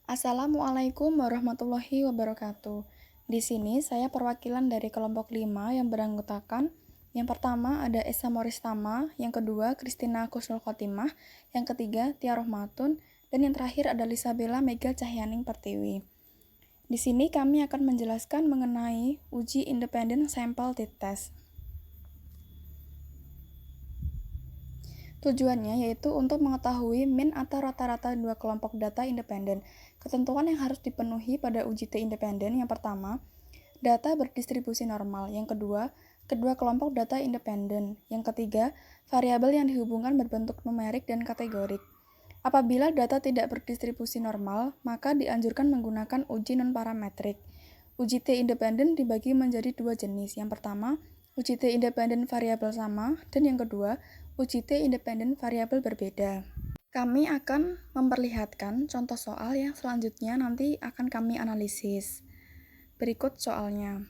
Assalamualaikum warahmatullahi wabarakatuh. Di sini saya perwakilan dari kelompok 5 yang beranggotakan yang pertama ada Esa Moristama, yang kedua Kristina Kusnul Khotimah, yang ketiga Tia Rohmatun, dan yang terakhir ada Lisabella Mega Cahyaning Pertiwi. Di sini kami akan menjelaskan mengenai uji independen sampel t-test. Tujuannya yaitu untuk mengetahui min atau rata-rata dua kelompok data independen. Ketentuan yang harus dipenuhi pada uji T independen yang pertama, data berdistribusi normal. Yang kedua, kedua kelompok data independen. Yang ketiga, variabel yang dihubungkan berbentuk numerik dan kategorik. Apabila data tidak berdistribusi normal, maka dianjurkan menggunakan uji non-parametrik. Uji T independen dibagi menjadi dua jenis. Yang pertama, uji T independen variabel sama, dan yang kedua, uji T independen variabel berbeda. Kami akan memperlihatkan contoh soal yang selanjutnya nanti akan kami analisis. Berikut soalnya.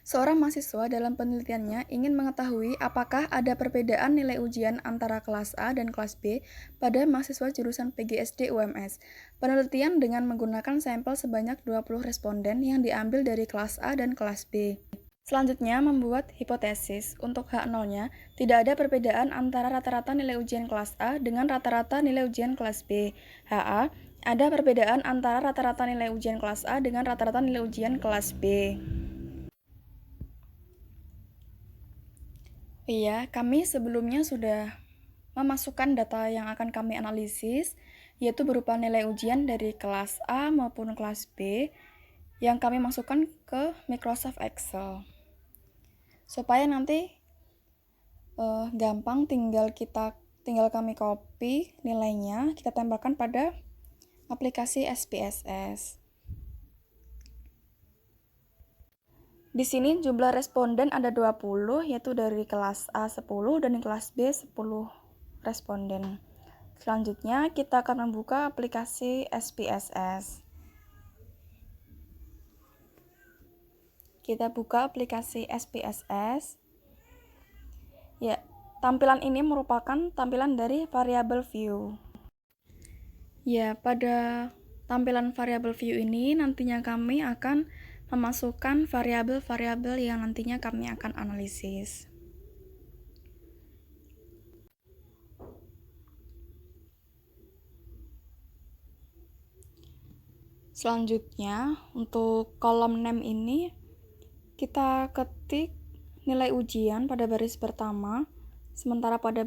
Seorang mahasiswa dalam penelitiannya ingin mengetahui apakah ada perbedaan nilai ujian antara kelas A dan kelas B pada mahasiswa jurusan PGSD UMS. Penelitian dengan menggunakan sampel sebanyak 20 responden yang diambil dari kelas A dan kelas B. Selanjutnya, membuat hipotesis. Untuk H0-nya, tidak ada perbedaan antara rata-rata nilai ujian kelas A dengan rata-rata nilai ujian kelas B. HA, ada perbedaan antara rata-rata nilai ujian kelas A dengan rata-rata nilai ujian kelas B. Iya, kami sebelumnya sudah memasukkan data yang akan kami analisis, yaitu berupa nilai ujian dari kelas A maupun kelas B, yang kami masukkan ke Microsoft Excel. Supaya nanti gampang, tinggal kami copy nilainya, kita tempelkan pada aplikasi SPSS. Di sini jumlah responden ada 20, yaitu dari kelas A 10 dan kelas B 10 responden. Selanjutnya kita akan membuka aplikasi SPSS. Kita buka aplikasi SPSS. Ya, tampilan ini merupakan tampilan dari variable view. Ya, pada tampilan variable view ini nantinya kami akan memasukkan variabel-variabel yang nantinya kami akan analisis. Selanjutnya, untuk kolom name ini kita ketik nilai ujian pada baris pertama, sementara pada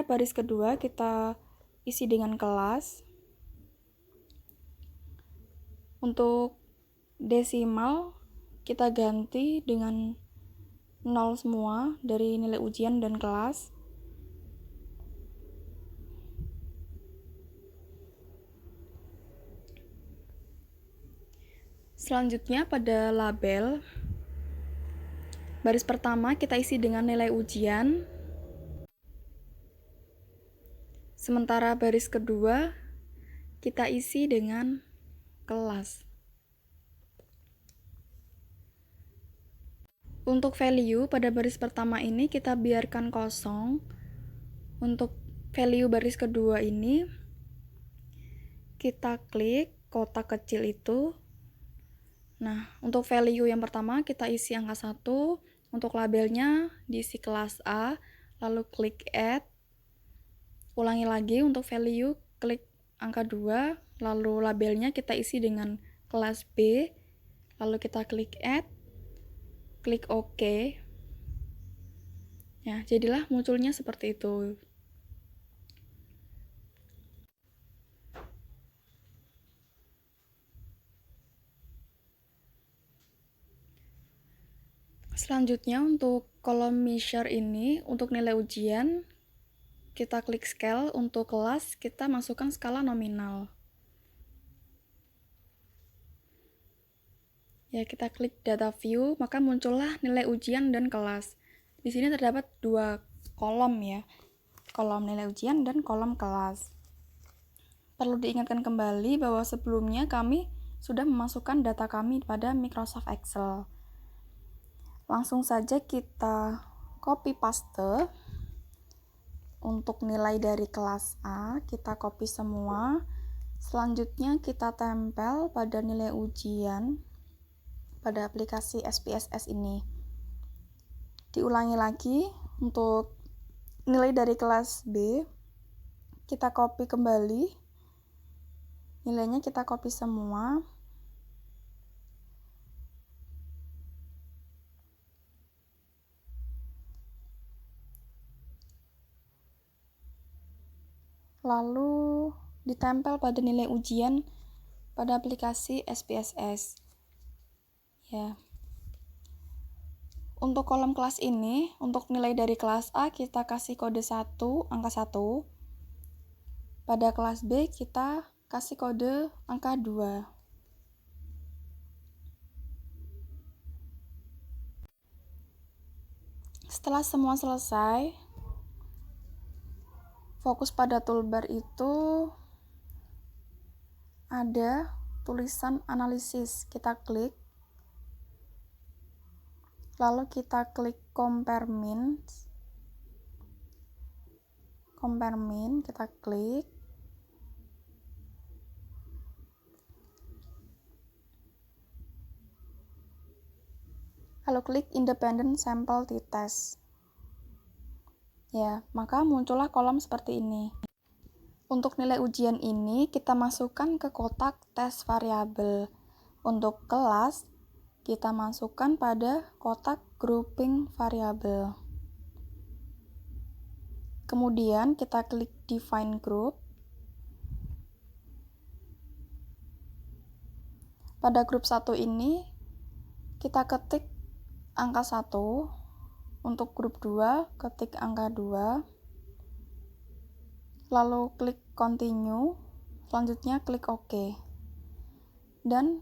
baris kedua kita isi dengan kelas. Untuk desimal kita ganti dengan 0 semua dari nilai ujian dan kelas. Selanjutnya pada label, baris pertama kita isi dengan nilai ujian, sementara baris kedua kita isi dengan kelas. Untuk value pada baris pertama ini kita biarkan kosong. Untuk value baris kedua ini kita klik kotak kecil itu. Nah, untuk value yang pertama kita isi angka 1, untuk labelnya diisi kelas A, lalu klik add. Ulangi lagi untuk value, klik angka 2, lalu labelnya kita isi dengan kelas B, lalu kita klik add, klik OK. Ya, jadilah munculnya seperti itu. Selanjutnya untuk kolom measure ini, untuk nilai ujian, kita klik scale. Untuk kelas, kita masukkan skala nominal. Ya, kita klik data view, maka muncullah nilai ujian dan kelas. Di sini terdapat dua kolom ya, kolom nilai ujian dan kolom kelas. Perlu diingatkan kembali bahwa sebelumnya kami sudah memasukkan data kami pada Microsoft Excel. Langsung saja kita copy paste. Untuk nilai dari kelas A, kita copy semua. Selanjutnya kita tempel pada nilai ujian pada aplikasi SPSS ini. Diulangi lagi, untuk nilai dari kelas B kita copy kembali, nilainya kita copy semua. Lalu ditempel pada nilai ujian pada aplikasi SPSS. Ya. Untuk kolom kelas ini, untuk nilai dari kelas A kita kasih kode 1, angka 1. Pada kelas B kita kasih kode angka 2. Setelah semua selesai, fokus pada toolbar itu ada tulisan analisis. Kita klik, lalu kita klik compare min, kita klik. Lalu klik independent sample t-test. Ya, maka muncullah kolom seperti ini. Untuk nilai ujian ini kita masukkan ke kotak tes variabel. Untuk kelas kita masukkan pada kotak grouping variabel. Kemudian kita klik define group. Pada grup 1 ini kita ketik angka 1. Untuk grup 2 ketik angka 2. Lalu klik continue, selanjutnya klik OK. Dan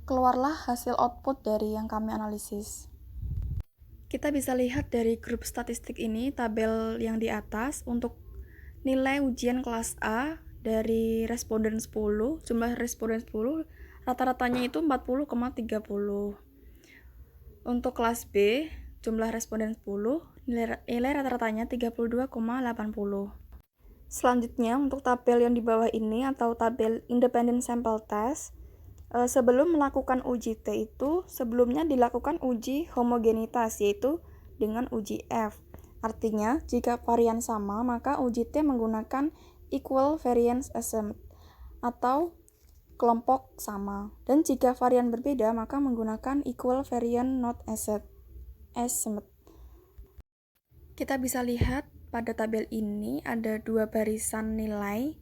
keluarlah hasil output dari yang kami analisis. Kita bisa lihat dari grup statistik ini, tabel yang di atas, untuk nilai ujian kelas A dari responden 10, jumlah responden 10, rata-ratanya itu 40,30. Untuk kelas B, jumlah responden 10, nilai rata-ratanya 32,80. Selanjutnya, untuk tabel yang di bawah ini atau tabel independent sample test, sebelum melakukan uji T itu sebelumnya dilakukan uji homogenitas, yaitu dengan uji F. Artinya, jika varian sama, maka uji T menggunakan equal variance estimate atau kelompok sama. Dan jika varian berbeda, maka menggunakan equal variance not estimate. Kita bisa lihat pada tabel ini ada 2 barisan nilai,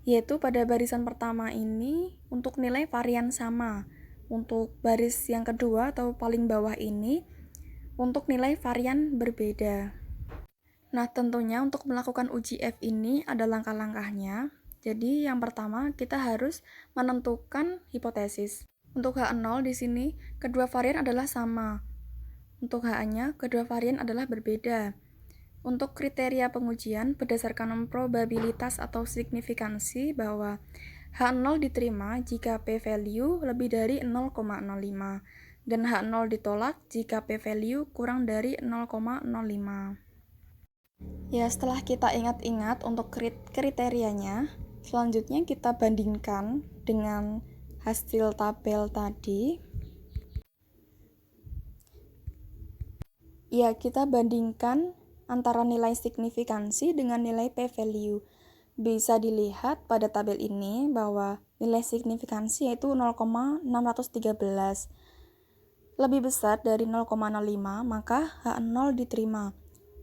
yaitu pada barisan pertama ini untuk nilai varian sama. Untuk baris yang kedua atau paling bawah ini untuk nilai varian berbeda. Nah, tentunya untuk melakukan uji F ini ada langkah-langkahnya. Jadi yang pertama kita harus menentukan hipotesis. Untuk H0 di sini kedua varian adalah sama. Untuk H-nya kedua varian adalah berbeda. Untuk kriteria pengujian berdasarkan probabilitas atau signifikansi bahwa H0 diterima jika p-value lebih dari 0,05 dan H0 ditolak jika p-value kurang dari 0,05. Ya, setelah kita ingat-ingat untuk kriterianya, selanjutnya kita bandingkan dengan hasil tabel tadi. Ya, kita bandingkan antara nilai signifikansi dengan nilai p-value. Bisa dilihat pada tabel ini bahwa nilai signifikansi yaitu 0,613. Lebih besar dari 0,05, maka H0 diterima.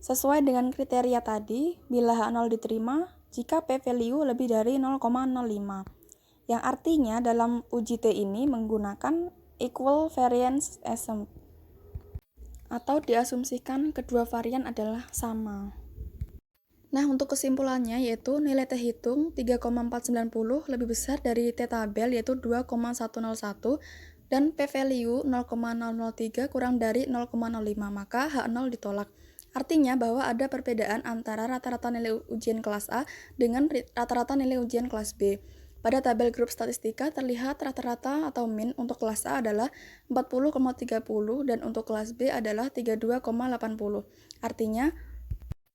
Sesuai dengan kriteria tadi, bila H0 diterima jika p-value lebih dari 0,05. Yang artinya dalam uji T ini menggunakan equal variance estimate, atau diasumsikan kedua varian adalah sama. Nah, untuk kesimpulannya yaitu nilai T hitung 3,490 lebih besar dari T tabel yaitu 2,101 dan p-value 0,003 kurang dari 0,05, maka H0 ditolak. Artinya bahwa ada perbedaan antara rata-rata nilai ujian kelas A dengan rata-rata nilai ujian kelas B. Pada tabel grup statistika terlihat rata-rata atau min untuk kelas A adalah 40,30 dan untuk kelas B adalah 32,80. Artinya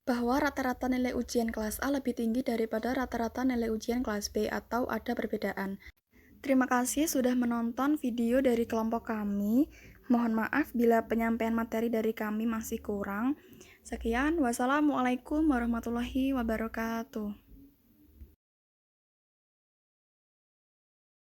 bahwa rata-rata nilai ujian kelas A lebih tinggi daripada rata-rata nilai ujian kelas B atau ada perbedaan. Terima kasih sudah menonton video dari kelompok kami. Mohon maaf bila penyampaian materi dari kami masih kurang. Sekian, wassalamualaikum warahmatullahi wabarakatuh.